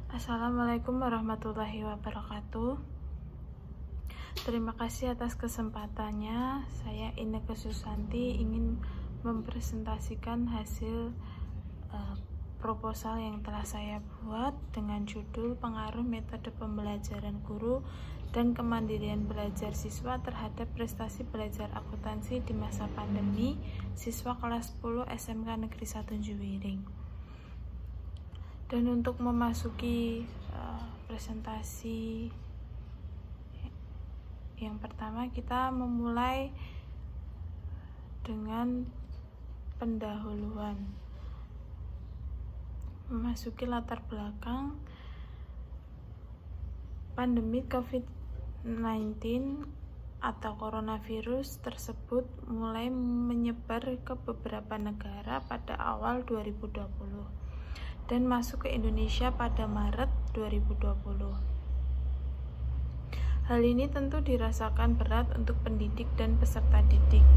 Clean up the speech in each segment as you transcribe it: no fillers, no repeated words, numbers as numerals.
Assalamualaikum warahmatullahi wabarakatuh. Terima kasih atas kesempatannya. Saya Inneke Susanti ingin mempresentasikan hasil proposal yang telah saya buat dengan judul Pengaruh Metode Pembelajaran Guru dan Kemandirian Belajar Siswa terhadap Prestasi Belajar Akuntansi di Masa Pandemi Siswa Kelas 10 SMK Negeri 1 Juwiring. Dan untuk memasuki presentasi yang pertama, kita memulai dengan pendahuluan, memasuki latar belakang pandemi COVID-19 atau coronavirus tersebut mulai menyebar ke beberapa negara pada awal 2020 dan masuk ke Indonesia pada Maret 2020. Hal ini tentu dirasakan berat untuk pendidik dan peserta didik,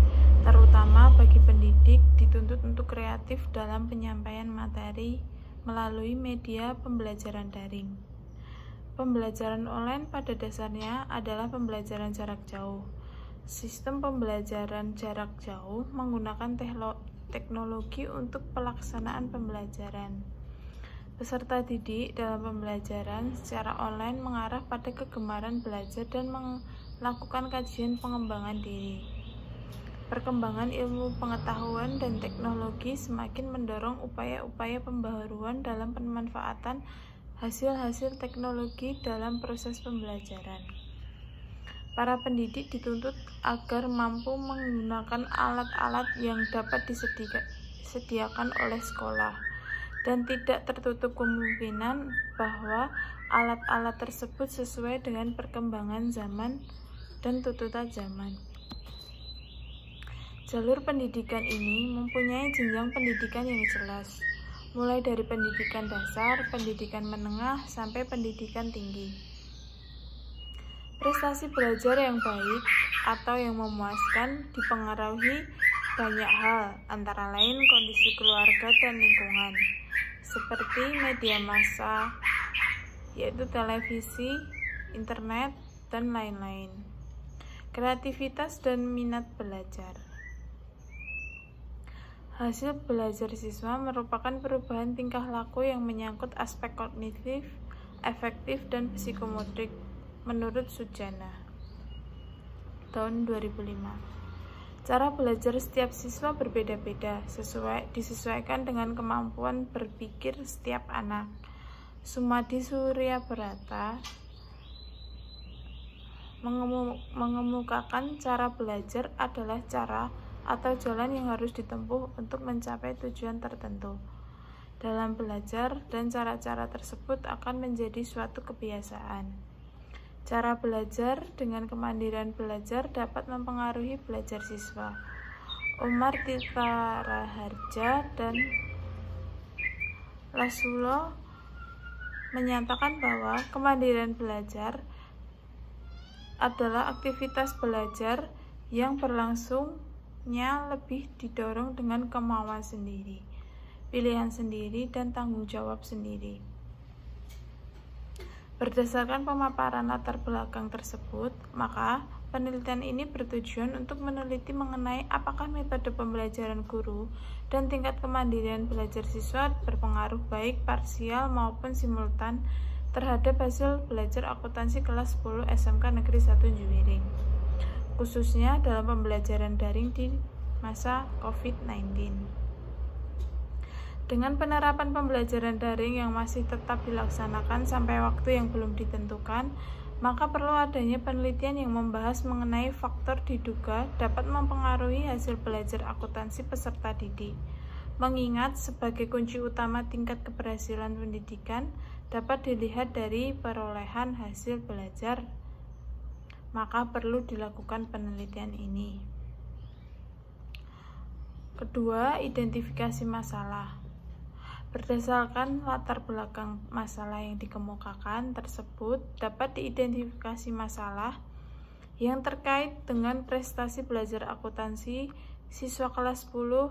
terutama bagi pendidik dituntut untuk kreatif dalam penyampaian materi melalui media pembelajaran daring. Pembelajaran online pada dasarnya adalah pembelajaran jarak jauh. Sistem pembelajaran jarak jauh menggunakan teknologi untuk pelaksanaan pembelajaran. Peserta didik dalam pembelajaran secara online mengarah pada kegemaran belajar dan melakukan kajian pengembangan diri. Perkembangan ilmu pengetahuan dan teknologi semakin mendorong upaya-upaya pembaharuan dalam pemanfaatan hasil-hasil teknologi dalam proses pembelajaran. Para pendidik dituntut agar mampu menggunakan alat-alat yang dapat disediakan oleh sekolah, dan tidak tertutup kemungkinan bahwa alat-alat tersebut sesuai dengan perkembangan zaman dan tuntutan zaman. Jalur pendidikan ini mempunyai jenjang pendidikan yang jelas, mulai dari pendidikan dasar, pendidikan menengah, sampai pendidikan tinggi. Prestasi belajar yang baik atau yang memuaskan dipengaruhi banyak hal, antara lain kondisi keluarga dan lingkungan, seperti media massa, yaitu televisi, internet, dan lain-lain. Kreativitas dan minat belajar. Hasil belajar siswa merupakan perubahan tingkah laku yang menyangkut aspek kognitif, efektif, dan psikomotorik menurut Sujana tahun 2005. Cara belajar setiap siswa berbeda-beda, disesuaikan dengan kemampuan berpikir setiap anak. Sumadi Suryabrata mengemukakan cara belajar adalah cara atau jalan yang harus ditempuh untuk mencapai tujuan tertentu dalam belajar, dan cara-cara tersebut akan menjadi suatu kebiasaan. Cara belajar dengan kemandirian belajar dapat mempengaruhi belajar siswa. Umar Tirta Raharja dan Lasulo menyatakan bahwa kemandirian belajar adalah aktivitas belajar yang berlangsungnya lebih didorong dengan kemauan sendiri, pilihan sendiri, dan tanggung jawab sendiri. Berdasarkan pemaparan latar belakang tersebut, maka penelitian ini bertujuan untuk meneliti mengenai apakah metode pembelajaran guru dan tingkat kemandirian belajar siswa berpengaruh baik parsial maupun simultan terhadap hasil belajar akuntansi kelas 10 SMK Negeri 1 Juwiring, khususnya dalam pembelajaran daring di masa COVID-19. Dengan penerapan pembelajaran daring yang masih tetap dilaksanakan sampai waktu yang belum ditentukan, maka perlu adanya penelitian yang membahas mengenai faktor diduga dapat mempengaruhi hasil belajar akuntansi peserta didik. Mengingat sebagai kunci utama tingkat keberhasilan pendidikan dapat dilihat dari perolehan hasil belajar, maka perlu dilakukan penelitian ini. Kedua, identifikasi masalah. Berdasarkan latar belakang masalah yang dikemukakan tersebut, dapat diidentifikasi masalah yang terkait dengan prestasi belajar akuntansi siswa kelas 10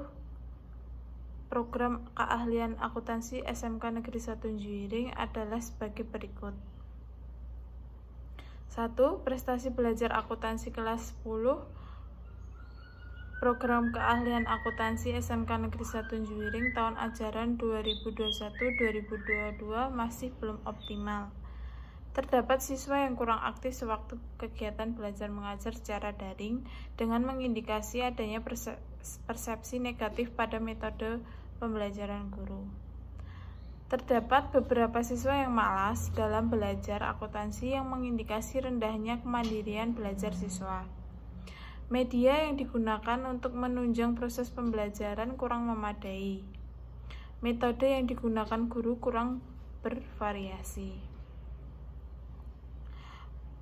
program keahlian akuntansi SMK Negeri 1 Juwiring adalah sebagai berikut. 1. Prestasi belajar akuntansi kelas 10 program keahlian akuntansi SMK Negeri 1 Juwiring tahun ajaran 2021-2022 masih belum optimal. Terdapat siswa yang kurang aktif sewaktu kegiatan belajar mengajar secara daring dengan mengindikasi adanya persepsi negatif pada metode pembelajaran guru. Terdapat beberapa siswa yang malas dalam belajar akuntansi yang mengindikasi rendahnya kemandirian belajar siswa. Media yang digunakan untuk menunjang proses pembelajaran kurang memadai. Metode yang digunakan guru kurang bervariasi.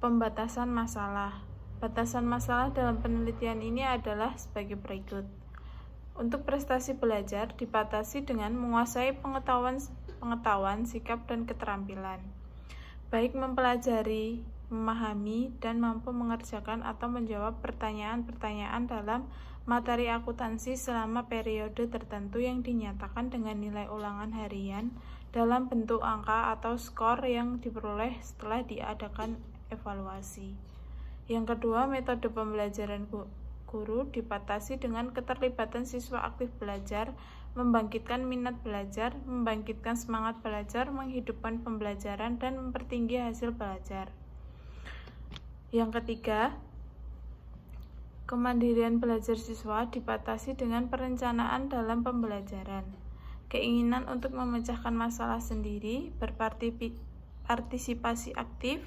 Pembatasan masalah. Batasan masalah dalam penelitian ini adalah sebagai berikut. Untuk prestasi belajar dibatasi dengan menguasai pengetahuan, sikap, dan keterampilan, baik mempelajari, memahami, dan mampu mengerjakan atau menjawab pertanyaan-pertanyaan dalam materi akuntansi selama periode tertentu yang dinyatakan dengan nilai ulangan harian dalam bentuk angka atau skor yang diperoleh setelah diadakan evaluasi. Yang kedua, metode pembelajaran guru dibatasi dengan keterlibatan siswa aktif belajar, membangkitkan minat belajar, membangkitkan semangat belajar, menghidupkan pembelajaran, dan mempertinggi hasil belajar. Yang ketiga, kemandirian belajar siswa dibatasi dengan perencanaan dalam pembelajaran, keinginan untuk memecahkan masalah sendiri, berpartisipasi aktif,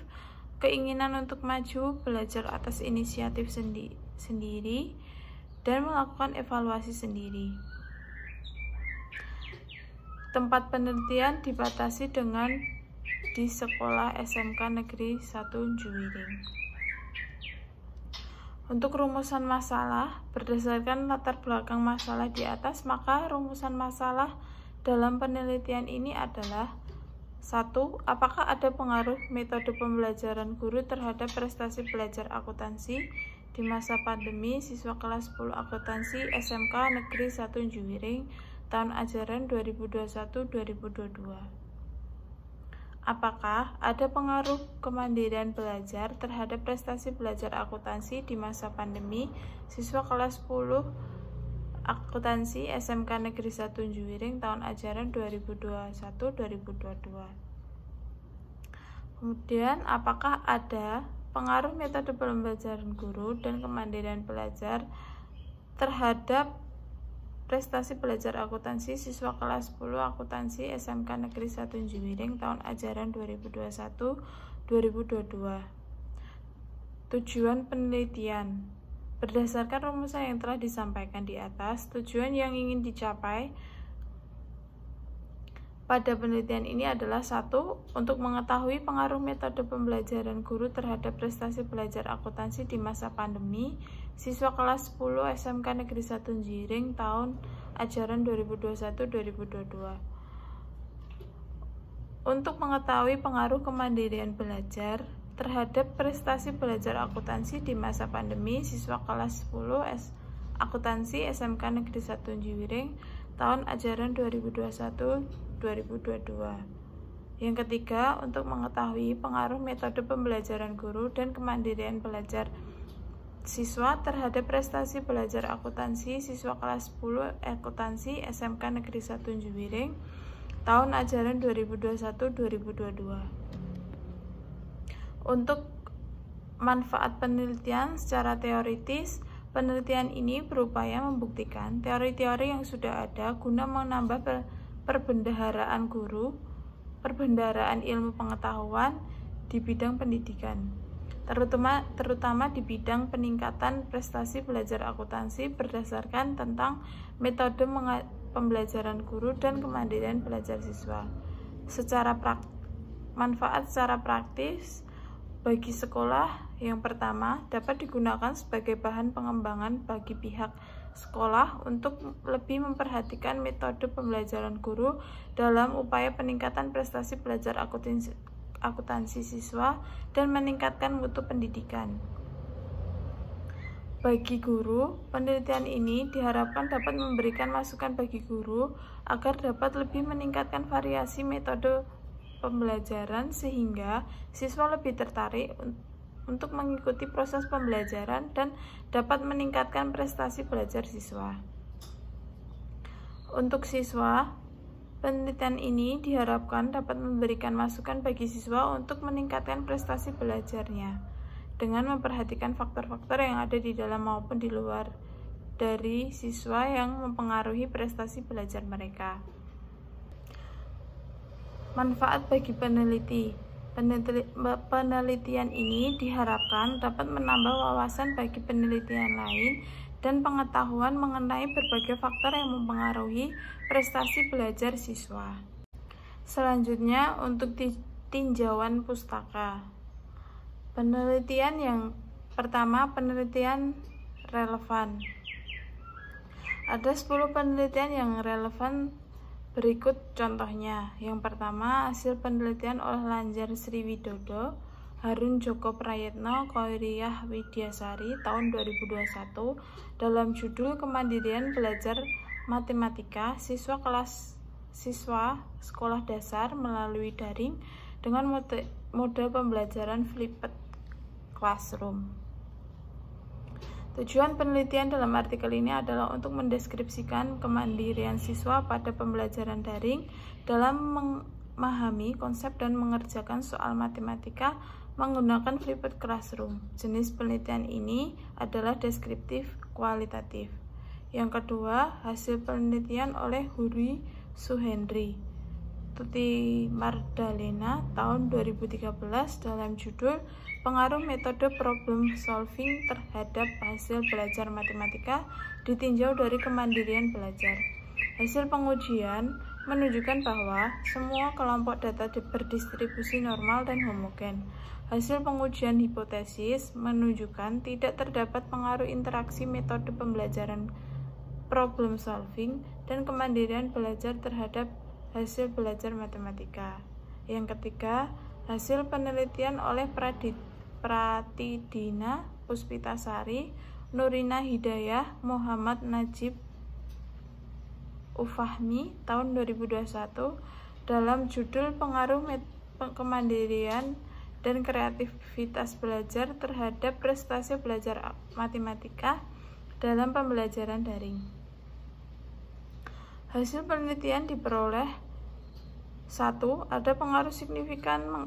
keinginan untuk maju, belajar atas inisiatif sendiri, dan melakukan evaluasi sendiri. Tempat penelitian dibatasi dengan di Sekolah SMK Negeri 1 Juwiring. Untuk rumusan masalah, berdasarkan latar belakang masalah di atas, maka rumusan masalah dalam penelitian ini adalah: 1. Apakah ada pengaruh metode pembelajaran guru terhadap prestasi belajar akuntansi di masa pandemi siswa kelas 10 akuntansi SMK Negeri 1 Juwiring tahun ajaran 2021-2022? Apakah ada pengaruh kemandirian belajar terhadap prestasi belajar akuntansi di masa pandemi siswa kelas 10 akuntansi SMK Negeri 1 Juwiring tahun ajaran 2021-2022. Kemudian, apakah ada pengaruh metode pembelajaran guru dan kemandirian belajar terhadap prestasi belajar akuntansi siswa kelas 10 akuntansi SMK Negeri 1 Juwiring tahun ajaran 2021-2022. Tujuan penelitian. Berdasarkan rumusan yang telah disampaikan di atas, tujuan yang ingin dicapai pada penelitian ini adalah: 1. Untuk mengetahui pengaruh metode pembelajaran guru terhadap prestasi belajar akuntansi di masa pandemi siswa kelas 10 SMK Negeri 1 Juwiring tahun ajaran 2021-2022. Untuk mengetahui pengaruh kemandirian belajar terhadap prestasi belajar akuntansi di masa pandemi siswa kelas 10 akuntansi SMK Negeri 1 Juwiring tahun ajaran 2021-2022. Yang ketiga, untuk mengetahui pengaruh metode pembelajaran guru dan kemandirian belajar siswa terhadap prestasi belajar akuntansi siswa kelas 10 akuntansi SMK Negeri 1 Juwiring tahun ajaran 2021-2022. Untuk manfaat penelitian secara teoritis, penelitian ini berupaya membuktikan teori-teori yang sudah ada guna menambah perbendaharaan ilmu pengetahuan di bidang pendidikan, terutama di bidang peningkatan prestasi belajar akuntansi berdasarkan tentang metode pembelajaran guru dan kemandirian belajar siswa. Manfaat secara praktis bagi sekolah, yang pertama, dapat digunakan sebagai bahan pengembangan bagi pihak sekolah untuk lebih memperhatikan metode pembelajaran guru dalam upaya peningkatan prestasi belajar akuntansi siswa dan meningkatkan mutu pendidikan. Bagi guru, penelitian ini diharapkan dapat memberikan masukan bagi guru agar dapat lebih meningkatkan variasi metode pembelajaran sehingga siswa lebih tertarik untuk mengikuti proses pembelajaran dan dapat meningkatkan prestasi belajar siswa. Untuk siswa, penelitian ini diharapkan dapat memberikan masukan bagi siswa untuk meningkatkan prestasi belajarnya dengan memperhatikan faktor-faktor yang ada di dalam maupun di luar dari siswa yang mempengaruhi prestasi belajar mereka. Manfaat bagi peneliti. Penelitian ini diharapkan dapat menambah wawasan bagi penelitian lain dan pengetahuan mengenai berbagai faktor yang mempengaruhi prestasi belajar siswa. Selanjutnya, untuk tinjauan pustaka. Penelitian yang pertama, penelitian relevan. Ada 10 penelitian yang relevan, berikut contohnya. Yang pertama, hasil penelitian oleh Lanjar Sriwidodo, Harun Joko Prayetno, Koiriyah Widyasari tahun 2021 dalam judul Kemandirian Belajar Matematika Siswa Sekolah Dasar melalui Daring dengan model pembelajaran flipped classroom. Tujuan penelitian dalam artikel ini adalah untuk mendeskripsikan kemandirian siswa pada pembelajaran daring dalam memahami konsep dan mengerjakan soal matematika menggunakan flipped classroom. Jenis penelitian ini adalah deskriptif kualitatif. Yang kedua, hasil penelitian oleh Huri Suhendri, Tuti Mardalena tahun 2013 dalam judul Pengaruh Metode Problem Solving terhadap Hasil Belajar Matematika ditinjau dari Kemandirian Belajar. Hasil pengujian menunjukkan bahwa semua kelompok data berdistribusi normal dan homogen. Hasil pengujian hipotesis menunjukkan tidak terdapat pengaruh interaksi metode pembelajaran problem solving dan kemandirian belajar terhadap hasil belajar matematika. Yang ketiga, hasil penelitian oleh Pratidina Puspitasari, Nurina Hidayah, Muhammad Najib Ufahmi tahun 2021 dalam judul Pengaruh Kemandirian dan Kreativitas Belajar terhadap Prestasi Belajar Matematika dalam Pembelajaran Daring. Hasil penelitian diperoleh: 1. Ada pengaruh signifikan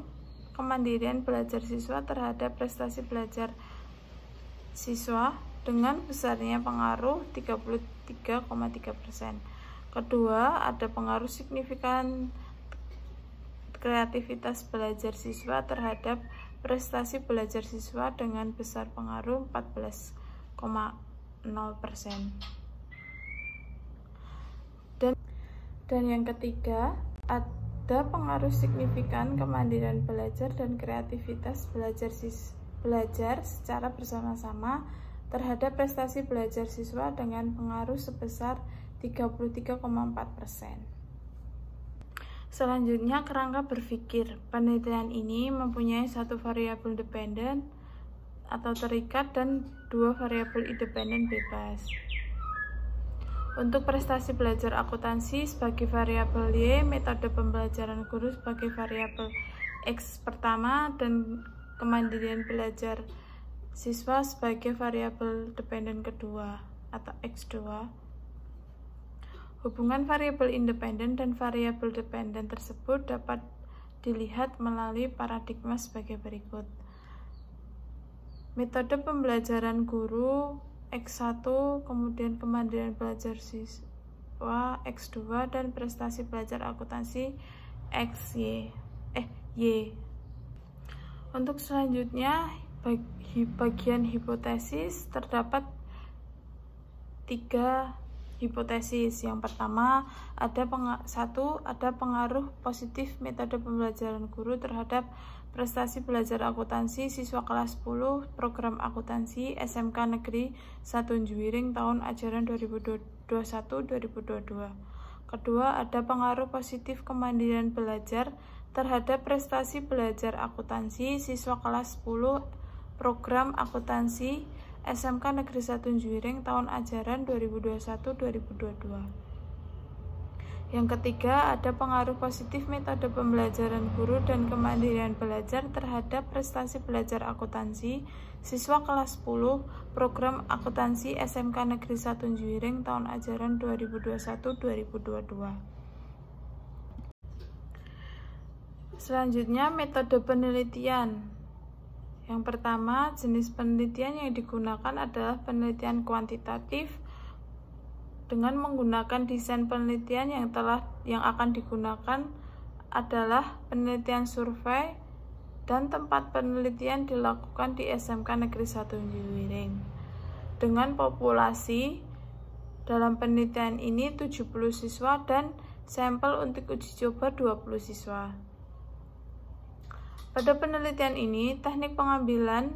kemandirian belajar siswa terhadap prestasi belajar siswa dengan besarnya pengaruh 33,3%. Kedua, ada pengaruh signifikan kreativitas belajar siswa terhadap prestasi belajar siswa dengan besar pengaruh 14,0%. Dan yang ketiga, ada pengaruh signifikan kemandirian belajar dan kreativitas belajar secara bersama-sama terhadap prestasi belajar siswa dengan pengaruh sebesar 33,4%. Selanjutnya, kerangka berpikir. Penelitian ini mempunyai satu variabel dependen atau terikat dan dua variabel independen bebas. Untuk prestasi belajar akuntansi sebagai variabel Y, metode pembelajaran guru sebagai variabel X pertama, dan kemandirian belajar siswa sebagai variabel dependen kedua atau X2. Hubungan variabel independen dan variabel dependen tersebut dapat dilihat melalui paradigma sebagai berikut. Metode pembelajaran guru X1, kemudian kemandirian belajar siswa X2, dan prestasi belajar akuntansi Y. Untuk selanjutnya, bagian hipotesis, terdapat 3 hipotesis. Yang pertama, ada pengaruh positif metode pembelajaran guru terhadap prestasi belajar akuntansi siswa kelas 10 program akuntansi SMK Negeri 1 Juwiring tahun ajaran 2021-2022. Kedua, ada pengaruh positif kemandirian belajar terhadap prestasi belajar akuntansi siswa kelas 10 program akuntansi SMK Negeri 1 Juwiring tahun ajaran 2021-2022. Yang ketiga, ada pengaruh positif metode pembelajaran guru dan kemandirian belajar terhadap prestasi belajar akuntansi siswa kelas 10 program akuntansi SMK Negeri 1 Juwiring tahun ajaran 2021-2022. Selanjutnya, metode penelitian. Yang pertama, jenis penelitian yang digunakan adalah penelitian kuantitatif dengan menggunakan desain penelitian yang akan digunakan adalah penelitian survei dan tempat penelitian dilakukan di SMK Negeri 1 Juwiring. Dengan populasi dalam penelitian ini 70 siswa dan sampel untuk uji coba 20 siswa. Pada penelitian ini, teknik pengambilan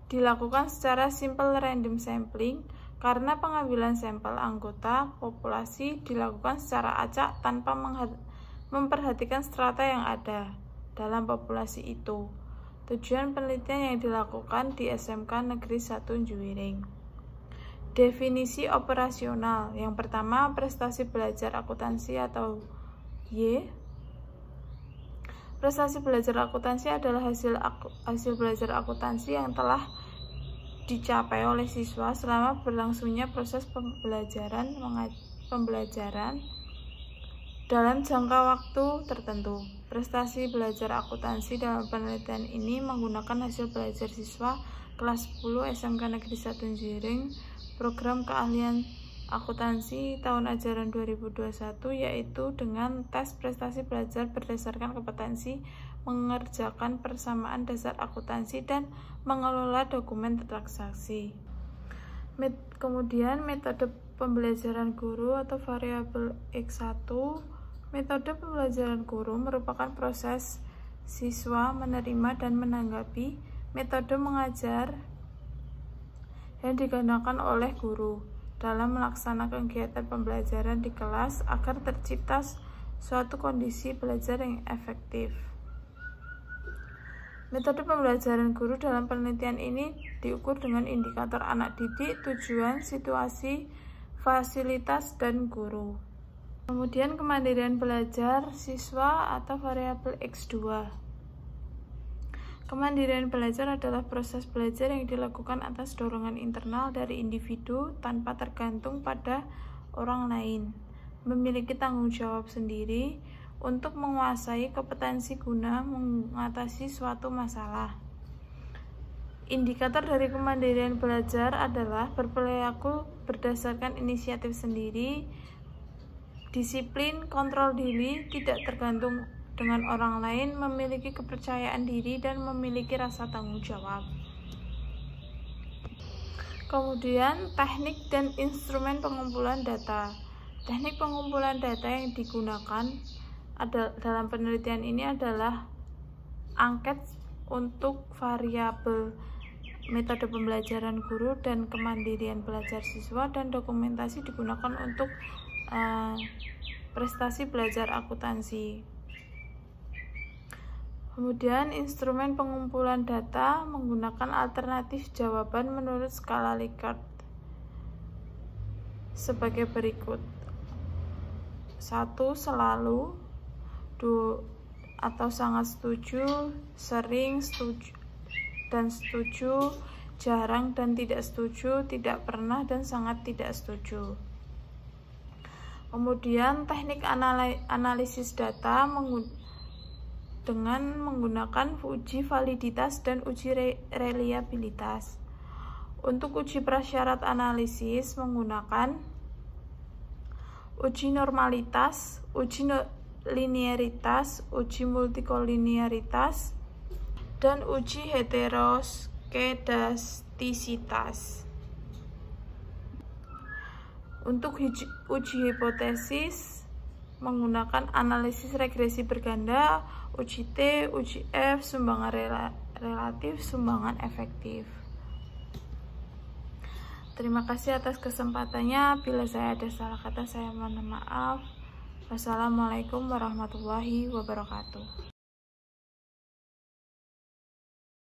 dilakukan secara simple random sampling karena pengambilan sampel anggota populasi dilakukan secara acak tanpa memperhatikan strata yang ada dalam populasi itu. Tujuan penelitian yang dilakukan di SMK Negeri 1 Juwiring. Definisi operasional. Yang pertama, prestasi belajar akuntansi atau Y. Prestasi belajar akuntansi adalah hasil belajar akuntansi yang telah dicapai oleh siswa selama berlangsungnya proses pembelajaran dalam jangka waktu tertentu. Prestasi belajar akuntansi dalam penelitian ini menggunakan hasil belajar siswa kelas 10 SMK Negeri 1 Juwiring program keahlian akuntansi tahun ajaran 2021, yaitu dengan tes prestasi belajar berdasarkan kompetensi mengerjakan persamaan dasar akuntansi dan mengelola dokumen transaksi. Kemudian metode pembelajaran guru atau variabel X1. Metode pembelajaran guru merupakan proses siswa menerima dan menanggapi metode mengajar yang digunakan oleh guru dalam melaksanakan kegiatan pembelajaran di kelas agar tercipta suatu kondisi belajar yang efektif. Metode pembelajaran guru dalam penelitian ini diukur dengan indikator anak didik, tujuan, situasi, fasilitas, dan guru. Kemudian kemandirian belajar siswa atau variabel X2. Kemandirian belajar adalah proses belajar yang dilakukan atas dorongan internal dari individu tanpa tergantung pada orang lain, memiliki tanggung jawab sendiri untuk menguasai kompetensi guna mengatasi suatu masalah. Indikator dari kemandirian belajar adalah berperilaku berdasarkan inisiatif sendiri, disiplin, kontrol diri, tidak tergantung dengan orang lain, memiliki kepercayaan diri, dan memiliki rasa tanggung jawab. Kemudian, teknik dan instrumen pengumpulan data. Teknik pengumpulan data yang digunakan dalam penelitian ini adalah angket untuk variabel metode pembelajaran guru dan kemandirian belajar siswa, dan dokumentasi digunakan untuk prestasi belajar akuntansi. Kemudian instrumen pengumpulan data menggunakan alternatif jawaban menurut skala Likert sebagai berikut. 1. Selalu, 2. Atau sangat setuju, sering, setuju dan setuju, jarang dan tidak setuju, tidak pernah dan sangat tidak setuju. Kemudian teknik analisis data dengan menggunakan uji validitas dan uji reliabilitas. Untuk uji prasyarat analisis menggunakan uji normalitas, uji linearitas, uji multikolinearitas, dan uji heteroskedastisitas. Untuk uji hipotesis menggunakan analisis regresi berganda, uji T, uji F, sumbangan relatif, sumbangan efektif. Terima kasih atas kesempatannya. Bila saya ada salah kata, saya mohon maaf. Wassalamualaikum warahmatullahi wabarakatuh.